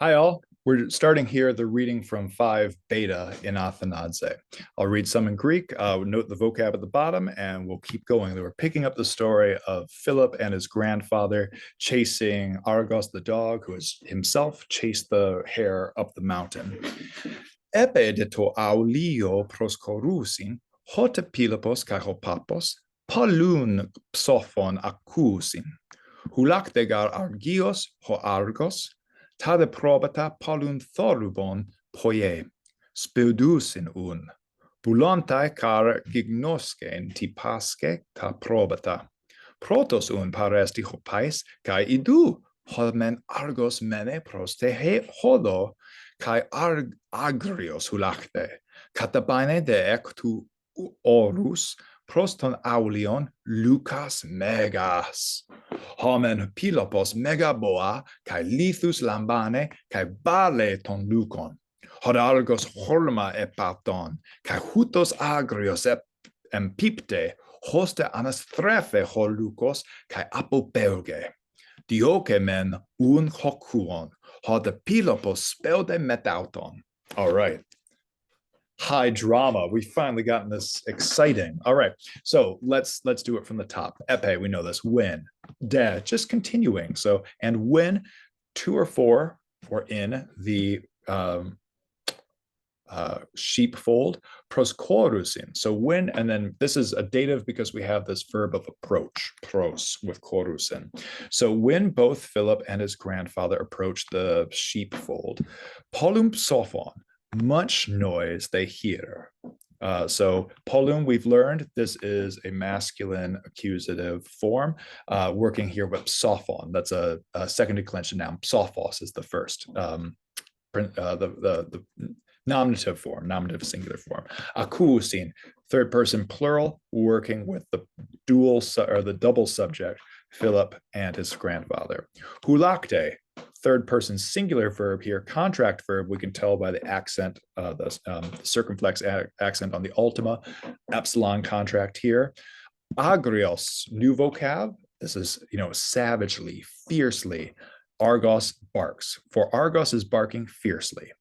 Hi, all. We're starting here the reading from 5 beta in Athenaze. I'll read some in Greek, note the vocab at the bottom, and we'll keep going. We're picking up the story of Philip and his grandfather chasing Argos the dog, who has himself chased the hare up the mountain. Epe de to aulio proskorusin, hote pilopos kai hopapos, polun psophon accusin. Hulaktegar argios ho argos, ta de probata polun thorubon poie, speudusin un. Bulontai car gignosken ti pasce ta probata. Protos un paresti hopais, kai idu, homen argos mene proste he hodo, kai agrios hulacte, katabaine de ectu orus, proston aulion Lucas megas. Homen pilopos megaboa, kai lithus lambane, kai bale ton lucon. Hodargos horma epaton, kai hutos agrios empipte, hoste anastrefe holucos, kai apopelge. Dioke men un hokuon, hode pilopos spelde metauton. All right. High drama. We finally gotten this exciting. All right, so let's do it from the top. Epe, we know this. When, de, just continuing. So and when 2 or 4 were in the sheepfold, proskorusin. So when, and then this is a dative because we have this verb of approach, pros, with korusin. So when both Philip and his grandfather approached the sheepfold, polum sophon, much noise they hear. So polum, we've learned this is a masculine accusative form, working here with psophon. That's a second declension noun. Psophos is the first. The nominative form, nominative singular form. Akusin, third person plural, working with the dual or the double subject, Philip and his grandfather. Hulakte, third person singular verb here, contract verb, we can tell by the accent, the circumflex accent on the ultima, epsilon contract here. Agrios, new vocab. This is, savagely, fiercely. Argos barks, for Argos is barking fiercely.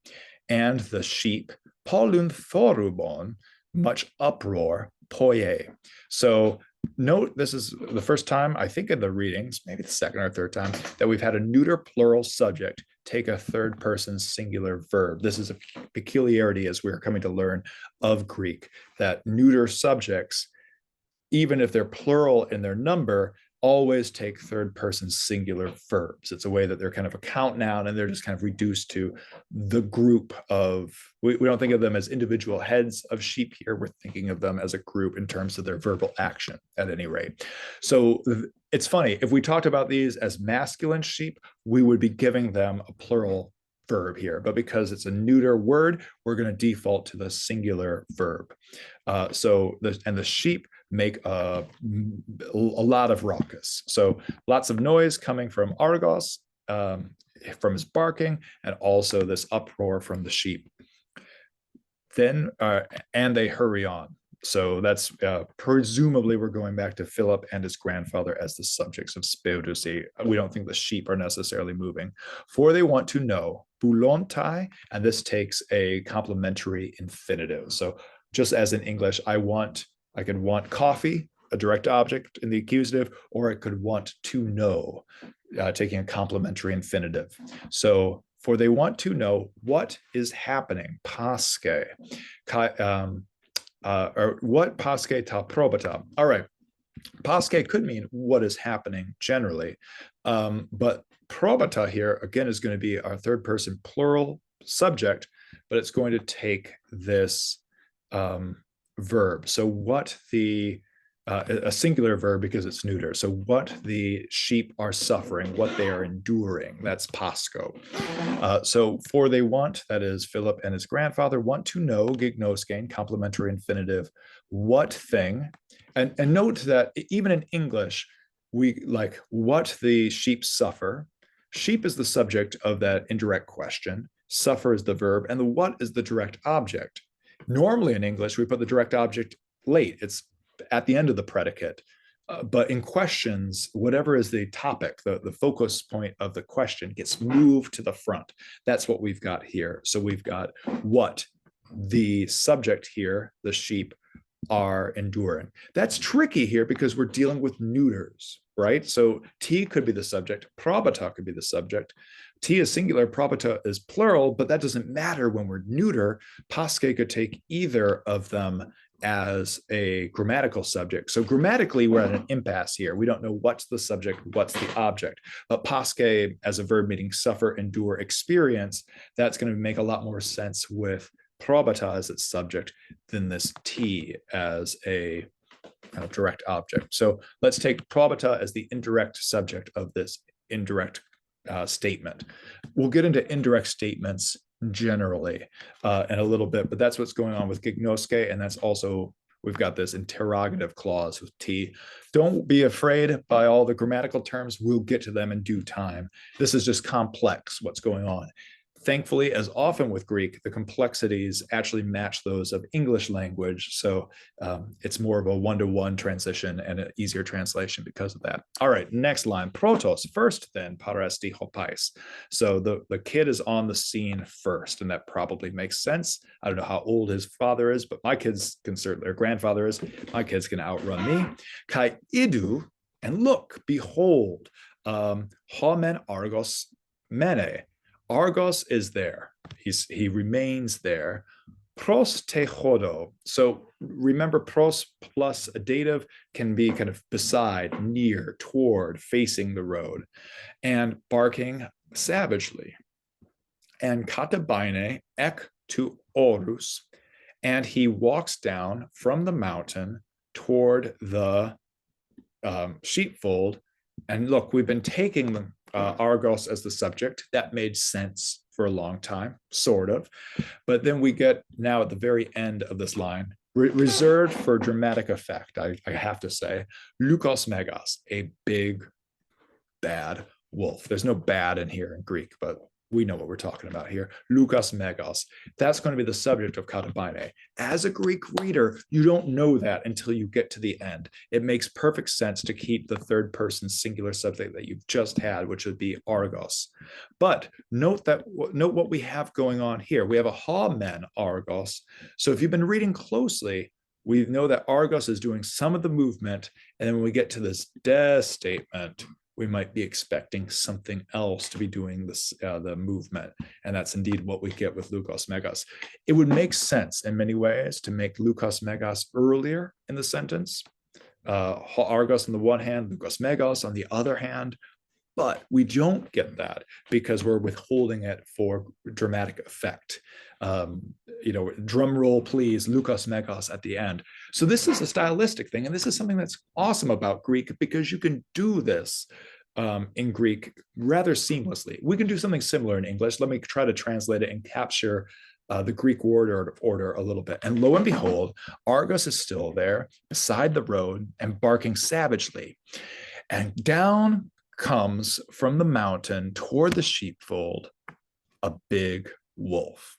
And the sheep, polun thorubon, much uproar, poie. So note, this is the first time, I think in the readings, maybe the second or third time, that we've had a neuter plural subject take a third person singular verb. This is a peculiarity, as we're coming to learn, of Greek, that neuter subjects, even if they're plural in their number, always take third person singular verbs. It's a way that they're kind of a count noun and they're just kind of reduced to the group of, we don't think of them as individual heads of sheep here. We're thinking of them as a group in terms of their verbal action at any rate. So it's funny, if we talked about these as masculine sheep, we would be giving them a plural verb here, but because it's a neuter word, we're going to default to the singular verb. The sheep make a lot of raucous. So lots of noise coming from Argos, from his barking, and also this uproar from the sheep. Then, and they hurry on. So that's presumably we're going back to Philip and his grandfather as the subjects of speudusi. We don't think the sheep are necessarily moving. For they want to know, boulontai, and this takes a complementary infinitive. So just as in English, I could want coffee, a direct object in the accusative, or I could want to know, taking a complementary infinitive. So for they want to know what is happening, pasque, or what pasque ta probata. All right, pasque could mean what is happening generally, but probata here again is going to be our third person plural subject, but it's going to take this verb. So what the a singular verb because it's neuter. So what the sheep are suffering, what they are enduring, that's pasco. So for they want, that is Philip and his grandfather, want to know, gignoskein, complementary infinitive, what thing. And note that even in English, we like what the sheep suffer. Sheep is the subject of that indirect question. Suffer is the verb, and the what is the direct object. Normally in English, we put the direct object late. It's at the end of the predicate. But in questions, whatever is the topic, the focus point of the question gets moved to the front. That's what we've got here. So we've got what the subject here, the sheep, are enduring. That's tricky here because we're dealing with neuters, right? So T could be the subject, probata could be the subject. T is singular, probata is plural, but that doesn't matter when we're neuter. Pasque could take either of them as a grammatical subject. So grammatically, we're at an impasse here. We don't know what's the subject, what's the object. But pasque as a verb meaning suffer, endure, experience, that's going to make a lot more sense with probata as its subject than this T as a kind of direct object. So let's take probata as the indirect subject of this indirect statement. We'll get into indirect statements generally in a little bit, but that's what's going on with gignosce, and that's also we've got this interrogative clause with T. Don't be afraid by all the grammatical terms. We'll get to them in due time. This is just complex what's going on. Thankfully, as often with Greek, the complexities actually match those of English language. So it's more of a one-to-one transition and an easier translation because of that. All right, next line, protos, first then, paresti hopais. So the kid is on the scene first, and that probably makes sense. I don't know how old his father is, but my kids can certainly, or grandfather is, my kids can outrun me. Kai idu, and look, behold, homen argos mene. Argos is there. He remains there. Pros te chodo. So remember, pros plus a dative can be kind of beside, near, toward, facing the road, and barking savagely. And katabaine ek to orus, and he walks down from the mountain toward the sheepfold. And look, we've been taking them Argos as the subject. That made sense for a long time, sort of. But then we get now at the very end of this line, reserved for dramatic effect, I have to say, Lukos Megas, a big, bad wolf. There's no bad in here in Greek, but we know what we're talking about here. Lukos Megos. That's going to be the subject of katabaine. As a Greek reader, you don't know that until you get to the end. It makes perfect sense to keep the third person singular subject that you've just had, which would be Argos. But note what we have going on here. We have a homen Argos. So if you've been reading closely, we know that Argos is doing some of the movement. And then when we get to this des statement, we might be expecting something else to be doing this, the movement. And that's indeed what we get with Lukos Megas. It would make sense in many ways to make Lukos Megas earlier in the sentence. Argos on the one hand, Lukos Megas on the other hand, but we don't get that because we're withholding it for dramatic effect. Drum roll, please, Lukos Megas at the end. So this is a stylistic thing, and this is something that's awesome about Greek because you can do this in Greek rather seamlessly. We can do something similar in English. Let me try to translate it and capture the Greek word order a little bit. And lo and behold, Argos is still there beside the road and barking savagely. And down comes from the mountain toward the sheepfold a big wolf.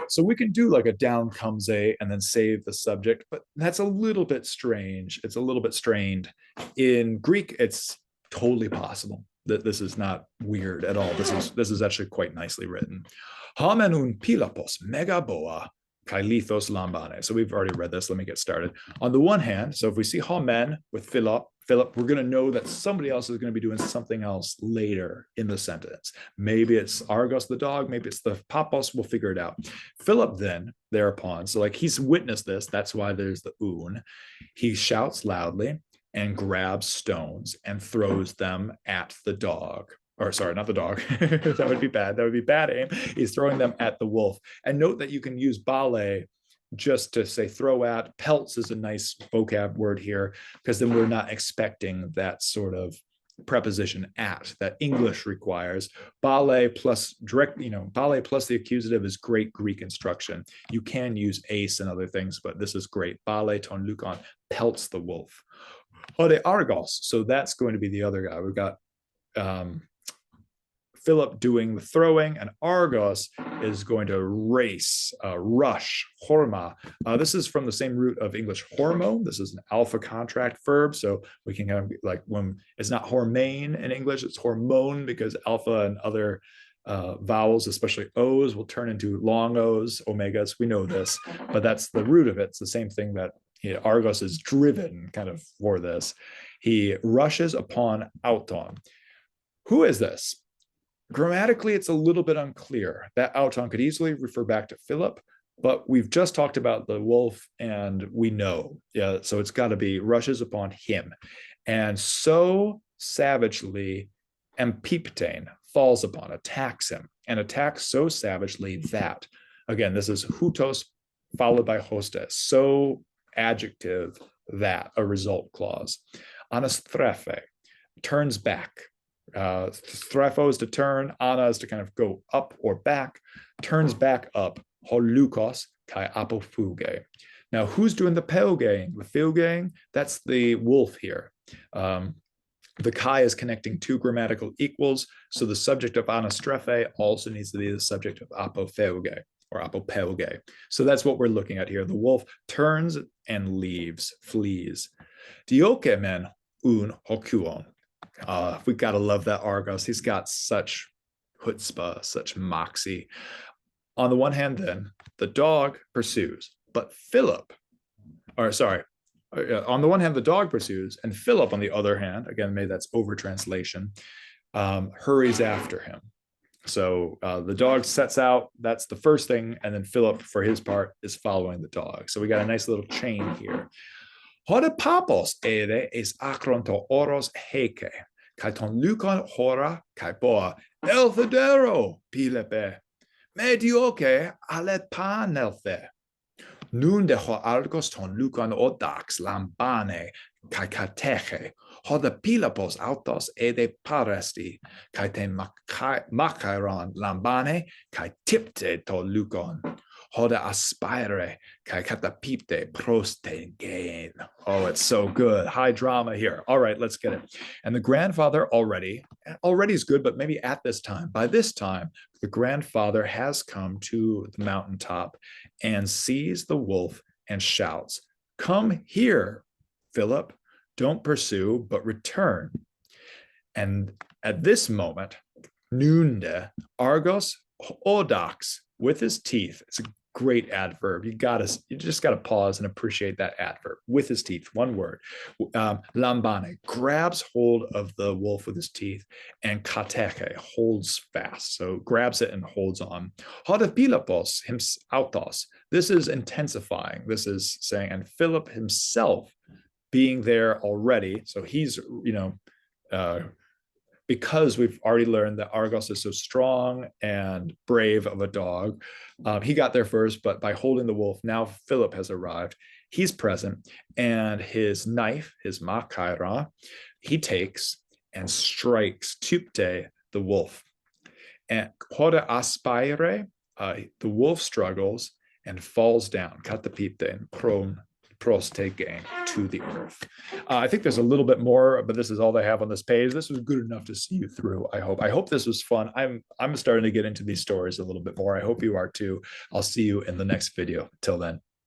So we can do like a down comes a and then save the subject, but that's a little bit strange. It's a little bit strained. In Greek, it's totally possible that this is not weird at all. This is actually quite nicely written. Homenun pilapos megaboa kailithos lambane. So we've already read this. Let me get started. On the one hand, so if we see homen with Philip, we're going to know that somebody else is going to be doing something else later in the sentence. Maybe it's Argos the dog, maybe it's the papos, we'll figure it out. Philip then, thereupon, so like he's witnessed this, that's why there's the un. He shouts loudly and grabs stones and throws them at the dog. Or sorry, not the dog. That would be bad. That would be bad aim. He's throwing them at the wolf. And note that you can use bale just to say throw at. Pelts is a nice vocab word here because then we're not expecting that sort of preposition at that English requires. Bale plus direct, bale plus the accusative is great Greek instruction. You can use ace and other things, but this is great. Bale ton lukon, pelts the wolf. Ode Argos. So that's going to be the other guy. We've got Philip doing the throwing, and Argos is going to race, rush, horma. This is from the same root of English hormone. This is an alpha contract verb, so we can kind of like when it's not hormone in English, it's hormone because alpha and other vowels, especially O's, will turn into long O's, omegas. We know this, but that's the root of it. It's the same thing that Argos is driven kind of for this. He rushes upon Auton. Who is this? Grammatically, it's a little bit unclear. That Auton could easily refer back to Philip, but we've just talked about the wolf and we know. Yeah, so it's got to be rushes upon him. And so savagely, empiptein, falls upon, attacks him, and attacks so savagely that, again, this is hutos followed by hostes, so adjective that, a result clause. Anastrefe, turns back. Strefo is to turn, ana is to kind of go up or back, turns back up, holukos kai apophuge. Now, who's doing the pelgang? The filgang, that's the wolf here. The kai is connecting two grammatical equals, so the subject of anastrefe also needs to be the subject of apopheuge or apopelge. So that's what we're looking at here. The wolf turns and leaves, flees. Dioke men un hokuon. We gotta love that Argos. He's got such chutzpah, such moxie. On the one hand, then, the dog pursues, but Philip, on the one hand, the dog pursues, and Philip, on the other hand, again, maybe that's over translation, hurries after him. So the dog sets out, that's the first thing, and then Philip, for his part, is following the dog. So we got a nice little chain here. Hode papos ere es akronto oros heke, kai ton lukon hora kai boa elthedero pilepe, medioke ale panelthe. Nun de ho Argos ton lukon odax lambane kai kateche, hode pilapos autos ede paresti, kai te makairon lambane kai tipte to lukon. Hode aspire kai katapipte proste gain. Oh, it's so good. High drama here. All right, let's get it. And the grandfather already is good, but maybe at this time, by this time, the grandfather has come to the mountaintop and sees the wolf and shouts, "Come here, Philip. Don't pursue, but return." And at this moment, Nunde, Argos, Odax, with his teeth, it's a great adverb. You just gotta pause and appreciate that adverb. With his teeth, one word. Lambane grabs hold of the wolf with his teeth, and kateche holds fast. So grabs it and holds on. Hodepilapos autos. This is intensifying. This is saying, and Philip himself being there already. So he's, because we've already learned that Argos is so strong and brave of a dog, he got there first, but by holding the wolf, now Philip has arrived. He's present, and his knife, his makaira, he takes and strikes Tupte, the wolf. And Hode aspire, the wolf struggles and falls down, katapipte, and prone, proste gain, to the earth. I think there's a little bit more, but this is all they have on this page. This was good enough to see you through, I hope. I hope this was fun. I'm starting to get into these stories a little bit more. I hope you are too. I'll see you in the next video. Till then.